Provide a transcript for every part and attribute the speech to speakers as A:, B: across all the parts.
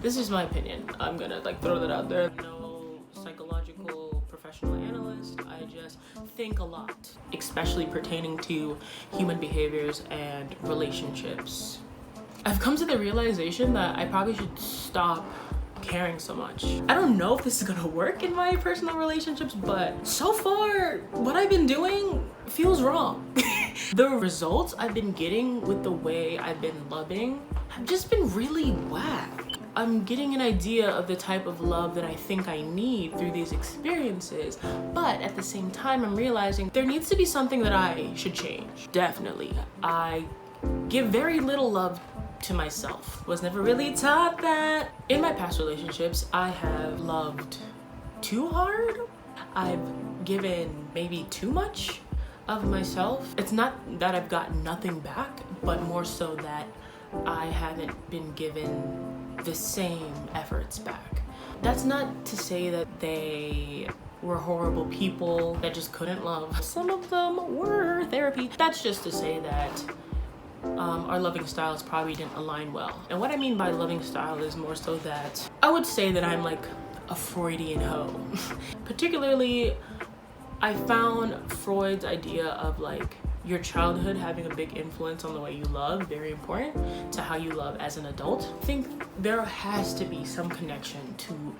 A: This is my opinion. I'm gonna like throw that out there. No psychological professional analyst. I just think a lot, especially pertaining to human behaviors and relationships. I've come to the realization that I probably should stop caring so much. I don't know if this is gonna work in my personal relationships, but so far what I've been doing feels wrong. The results I've been getting with the way I've been loving have just been really whack. I'm getting an idea of the type of love that I think I need through these experiences, but at the same time I'm realizing there needs to be something that I should change. Definitely. I give very little love to myself. Was never really taught that. In my past relationships, I have loved too hard. I've given maybe too much of myself. It's not that I've gotten nothing back, but more so that I haven't been given the same efforts back. That's not to say that they were horrible people that just couldn't love. Some of them were therapy. That's just to say that our loving styles probably didn't align well. And what I mean by loving style is more so that I would say that I'm like a Freudian hoe. Particularly, I found Freud's idea of like your childhood having a big influence on the way you love very important to how you love as an adult. I think there has to be some connection to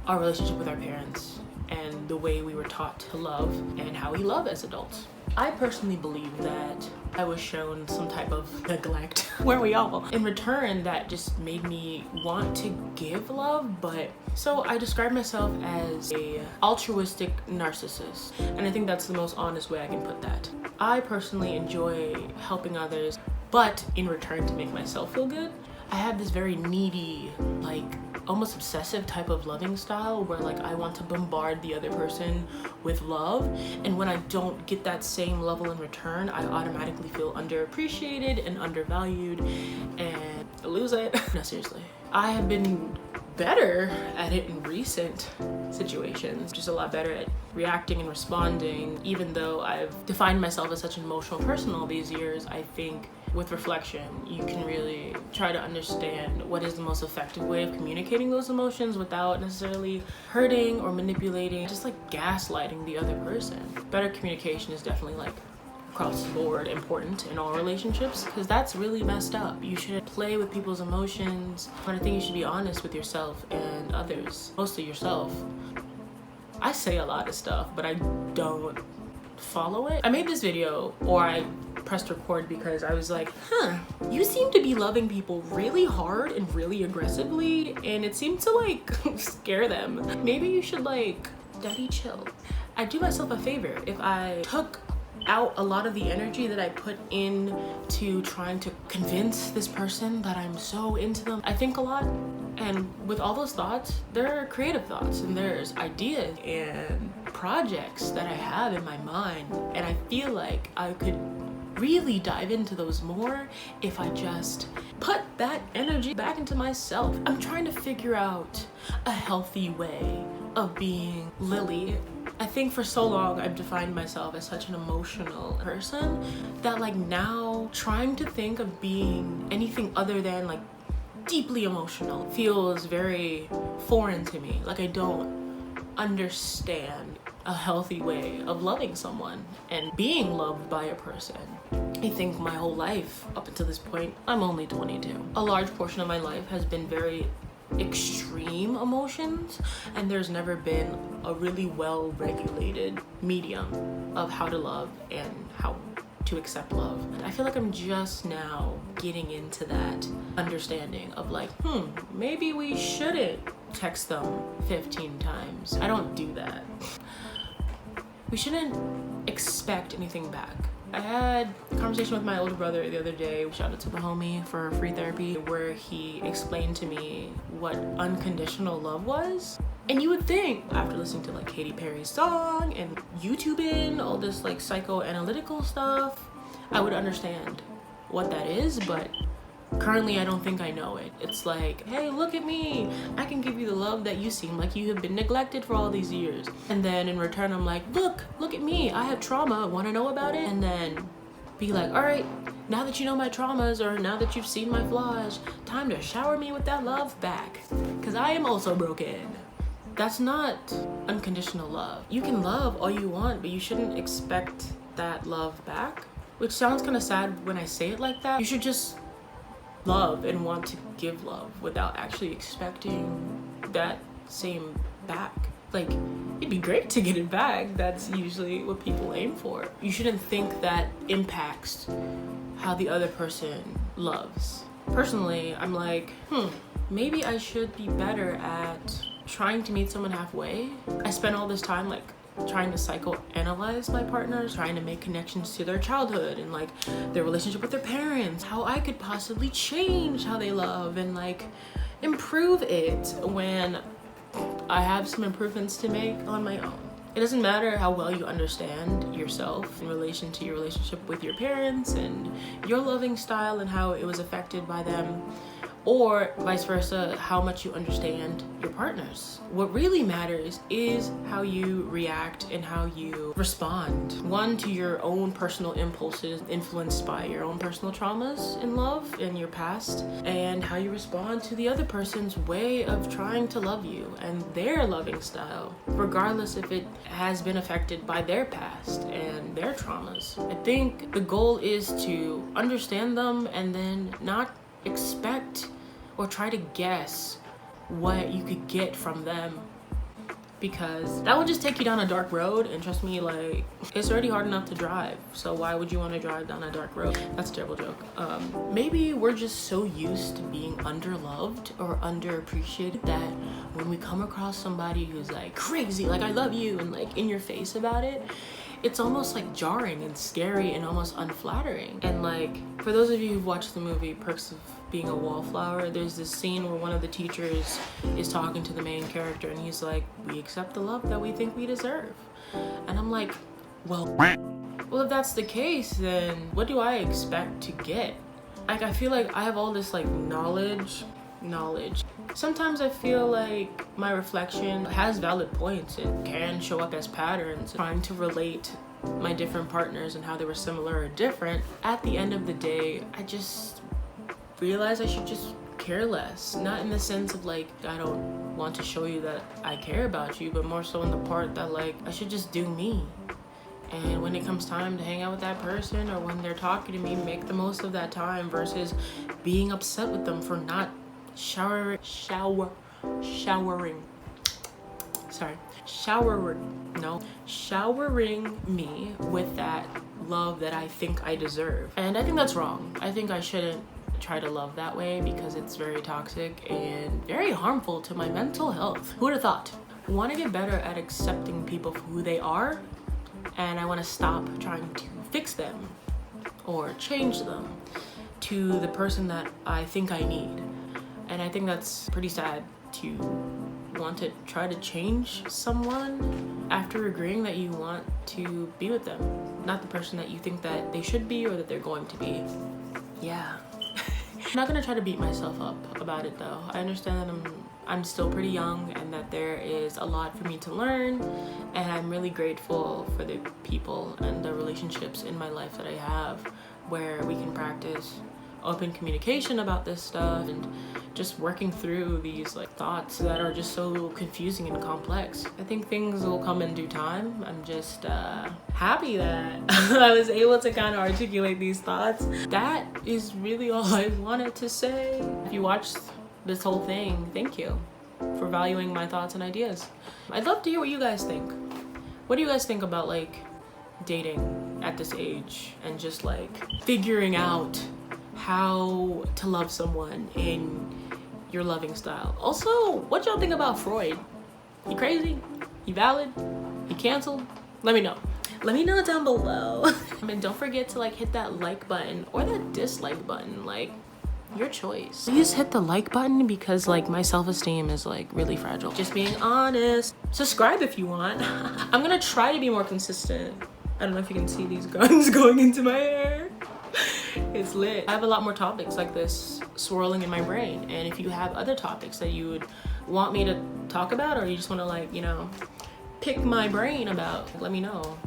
A: our relationship with our parents and the way we were taught to love and how we love as adults. I personally believe that I was shown some type of neglect, weren't we all? In return, that just made me want to give love, but so I describe myself as a altruistic narcissist, and I think that's the most honest way I can put that. I personally enjoy helping others, but in return to make myself feel good. I have this very needy, like almost obsessive type of loving style where like I want to bombard the other person with love, and when I don't get that same level in return, I automatically feel underappreciated and undervalued and I lose it. No, seriously. I have been better at it in recent situations, just a lot better at reacting and responding. Even though I've defined myself as such an emotional person all these years, I think with reflection, you can really try to understand what is the most effective way of communicating those emotions without necessarily hurting or manipulating, just like gaslighting the other person. Better communication is definitely like across the board important in all relationships, because that's really messed up. You shouldn't play with people's emotions, but I think you should be honest with yourself and others, mostly yourself. I say a lot of stuff, but I don't follow it. I made this video, or I pressed record because I was like, you seem to be loving people really hard and really aggressively, and it seemed to like scare them. Maybe you should like daddy chill. I do myself a favor if I took out a lot of the energy that I put in to trying to convince this person that I'm so into them. I think a lot, and with all those thoughts, there are creative thoughts and there's ideas and projects that I have in my mind, and I feel like I could really dive into those more if I just put that energy back into myself. I'm trying to figure out a healthy way of being Lily. I think for so long I've defined myself as such an emotional person that like now trying to think of being anything other than like deeply emotional feels very foreign to me. Like I don't understand a healthy way of loving someone and being loved by a person. I think my whole life up until this point, I'm only 22. A large portion of my life has been very extreme emotions, and there's never been a really well regulated medium of how to love and how to accept love. I feel like I'm just now getting into that understanding of like, maybe we shouldn't text them 15 times. I don't do that. We shouldn't expect anything back. I had a conversation with my older brother the other day, shout out to the homie for free therapy, where he explained to me what unconditional love was. And you would think, after listening to like Katy Perry's song and YouTubing all this like psychoanalytical stuff, I would understand what that is, but currently I don't think I know it. It's like, hey, look at me, I can give you the love that you seem like you have been neglected for all these years. And then in return I'm like, look at me, I have trauma, want to know about it? And then be like, all right, now that you know my traumas, or now that you've seen my flaws, time to shower me with that love back, because I am also broken. That's not unconditional love. You can love all you want, but you shouldn't expect that love back, which sounds kind of sad when I say it like that. You should just love and want to give love without actually expecting that same back. Like, it'd be great to get it back. That's usually what people aim for. You shouldn't think that impacts how the other person loves. Personally, I'm like, maybe I should be better at trying to meet someone halfway. I spent all this time like trying to psychoanalyze my partners, trying to make connections to their childhood and like their relationship with their parents, how I could possibly change how they love and like improve it when I have some improvements to make on my own. It doesn't matter how well you understand yourself in relation to your relationship with your parents and your loving style and how it was affected by them, or vice versa, how much you understand your partners. What really matters is how you react and how you respond. One, to your own personal impulses influenced by your own personal traumas in love in your past, and how you respond to the other person's way of trying to love you and their loving style, regardless if it has been affected by their past and their traumas. I think the goal is to understand them and then not expect or try to guess what you could get from them, because that would just take you down a dark road, and trust me, like, it's already hard enough to drive, so why would you want to drive down a dark road? That's a terrible joke. Maybe we're just so used to being underloved or underappreciated that when we come across somebody who's like crazy, like I love you, and like in your face about it, it's almost like jarring and scary and almost unflattering. And like, for those of you who've watched the movie Perks of Being a Wallflower, there's this scene where one of the teachers is talking to the main character and he's like, we accept the love that we think we deserve. And I'm like, well, if that's the case, then what do I expect to get? Like, I feel like I have all this like knowledge. Sometimes I feel like my reflection has valid points. It can show up as patterns. Trying to relate my different partners and how they were similar or different. At the end of the day, I just realized I should just care less. Not in the sense of like, I don't want to show you that I care about you, but more so in the part that like, I should just do me. And when it comes time to hang out with that person, or when they're talking to me, make the most of that time versus being upset with them for not showering me with that love that I think I deserve. And I think that's wrong. I think I shouldn't try to love that way, because it's very toxic and very harmful to my mental health. Who would have thought? I want to get better at accepting people for who they are, and I want to stop trying to fix them or change them to the person that I think I need. And I think that's pretty sad, to want to try to change someone after agreeing that you want to be with them, not the person that you think that they should be or that they're going to be. Yeah. I'm not gonna try to beat myself up about it though. I understand that I'm still pretty young and that there is a lot for me to learn, and I'm really grateful for the people and the relationships in my life that I have where we can practice open communication about this stuff and just working through these like thoughts that are just so confusing and complex. I think things will come in due time. I'm just happy that I was able to kind of articulate these thoughts. That is really all I wanted to say. If you watched this whole thing, thank you for valuing my thoughts and ideas. I'd love to hear what you guys think. What do you guys think about like dating at this age and just like figuring out how to love someone in your loving style? Also, what y'all think about Freud? He crazy? He valid? He canceled? Let me know. Let me know down below. And don't forget to like hit that like button or that dislike button, like your choice. Please hit the like button because like my self-esteem is like really fragile. Just being honest. Subscribe if you want. I'm gonna try to be more consistent. I don't know if you can see these guns going into my hair. It's lit. I have a lot more topics like this swirling in my brain, and if you have other topics that you would want me to talk about, or you just want to like, you know, pick my brain about, let me know.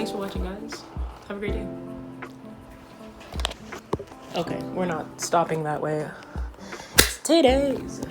A: Thanks for watching, guys. Have a great day. Okay, we're not stopping that way. It's 2 days.